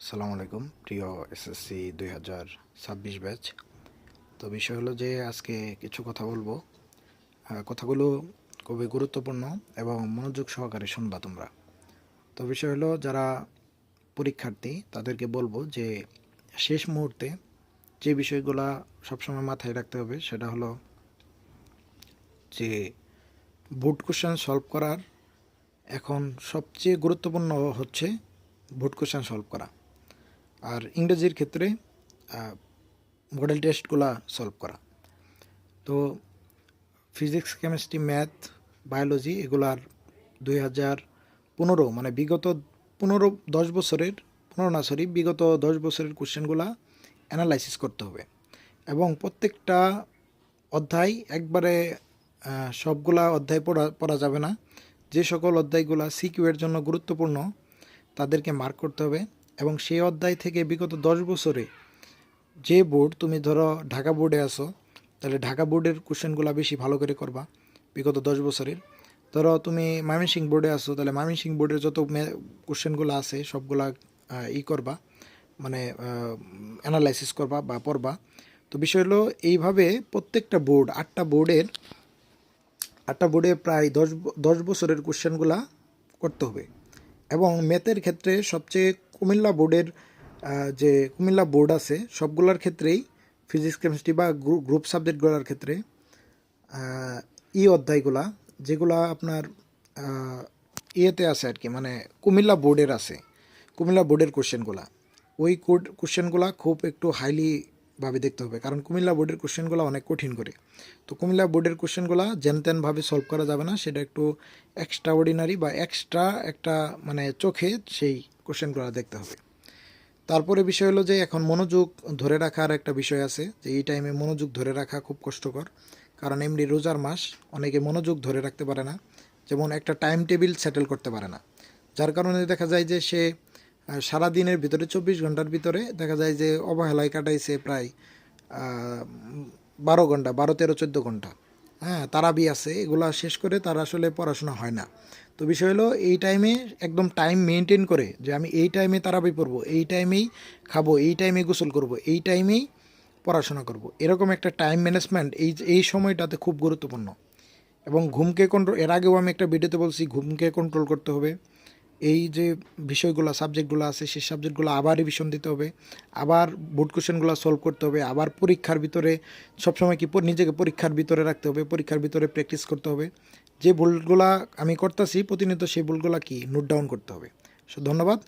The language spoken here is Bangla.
আসসালামু আলাইকুম প্রিয় এসএসসি 2026 ব্যাচ। তো বিষয় হলো যে আজকে কিছু কথা বলবো। কথাগুলো খুবই গুরুত্বপূর্ণ এবং মনোযোগ সহকারে শুনবা তোমরা। তো বিষয় হলো যারা পরীক্ষার্থী তাদেরকে বলবো যে শেষ মুহূর্তে যে বিষয়গুলা সবসময় মাথায় রাখতে হবে সেটা হলো যে বোর্ড কোশ্চেন সলভ করার এখন সবচেয়ে গুরুত্বপূর্ণ হচ্ছে বোর্ড কোশ্চেন সলভ করা। আর ইংরেজির ক্ষেত্রে মডেল টেস্টগুলা সলভ করা। তো ফিজিক্স, কেমিস্ট্রি, ম্যাথ, বায়োলজি এগুলার 2015 মানে বিগত 10 বছরের বিগত 10 বছরের কোশ্চেনগুলা অ্যানালাইসিস করতে হবে এবং প্রত্যেকটা অধ্যায় একবারে সবগুলা অধ্যায় পড়া যাবে না। যে সকল অধ্যায়গুলা সিকিউ এর জন্য গুরুত্বপূর্ণ তাদেরকে মার্ক করতে হবে এবং সেই অধ্যায় থেকে বিগত 10 বছরে যে বোর্ড, তুমি ধরো ঢাকা বোর্ডে আসো তাহলে ঢাকা বোর্ডের কোশ্চেনগুলো বেশি ভালো করে করবা বিগত 10 বছরের। ধরো তুমি ময়মনসিংহ বোর্ডে আসো তাহলে ময়মনসিংহ বোর্ডের যত কোশ্চেনগুলো আছে সবগুলা করবা, মানে অ্যানালাইসিস করবা বা পড়বা। তো বিষয় হলো এইভাবে প্রত্যেকটা বোর্ড 8টা বোর্ডে প্রায় 10 বছরের কোশ্চেনগুলা করতে হবে। এবং ম্যাথের ক্ষেত্রে সবচেয়ে যে কুমিল্লা বোর্ড আছে সবগুলোর ক্ষেত্রেই ফিজিক্স, কেমিস্ট্রি বা গ্রুপ সাবজেক্টগুলোর ক্ষেত্রে অধ্যায়গুলা যেগুলা আপনার ইয়েতে আছে আর কি, মানে কুমিল্লা বোর্ডের আছে, কুমিল্লা বোর্ডের কোশ্চেনগুলা, ওই কোশ্চেনগুলা খুব একটু হাইলি ভাবে দেখতে হবে, কারণ কুমিল্লা বোর্ডের কোশ্চেনগুলো অনেক কঠিন করে। তো কুমিল্লা বোর্ডের কোশ্চেনগুলো যেনতেনভাবে সলভ করা যাবে না, সেটা একটু এক্সট্রা অর্ডিনারি বা এক্সট্রা একটা মানে চোখে সেই কোশ্চেনগুলো দেখতে হবে। তারপরে বিষয় হলো যে এখন মনোযোগ ধরে রাখার একটা বিষয় আছে, যে এই টাইমে মনোযোগ ধরে রাখা খুব কষ্টকর, কারণ এমনি রোজার মাস, অনেকে মনোযোগ ধরে রাখতে পারে না, যেমন একটা টাইম টেবিল সেটেল করতে পারে না, যার কারণে দেখা যায় যে সে সারা দিনের ভিতরে 24 ঘন্টার ভিতরে দেখা যায় যে অবহেলায় কাটাইছে প্রায় 12 ঘন্টা, 13-14 ঘন্টা। হ্যাঁ, তারাবি আছে, এগুলা শেষ করে তার আসলে পড়াশোনা হয় না। তো বিষয় হলো এই টাইমে একদম টাইম মেনটেন করে যে আমি এই টাইমে তারাবি পড়বো, এই টাইমেই খাবো, এই টাইমে গোসল করব, এই টাইমেই পড়াশোনা করব, এরকম একটা টাইম ম্যানেজমেন্ট এই সময়টাতে খুব গুরুত্বপূর্ণ। এবং ঘুমকে কন্ট্রোল, এর আগেও আমি একটা ভিডিওতে বলছি ঘুমকে কন্ট্রোল করতে হবে। এই যে বিষয়গুলো সাবজেক্টগুলো আছে সেই সাবজেক্টগুলো আবার রিভিশন দিতে হবে, আবার বোর্ড কোশ্চেনগুলো সলভ করতে হবে, আবার পরীক্ষার ভিতরে সবসময় নিজেকে পরীক্ষার ভিতরে রাখতে হবে, পরীক্ষার ভিতরে প্র্যাকটিস করতে হবে। যে ভুলগুলা আমি করতেছি প্রতিনিয়ত সেই ভুলগুলা কি নোট ডাউন করতে হবে। ধন্যবাদ।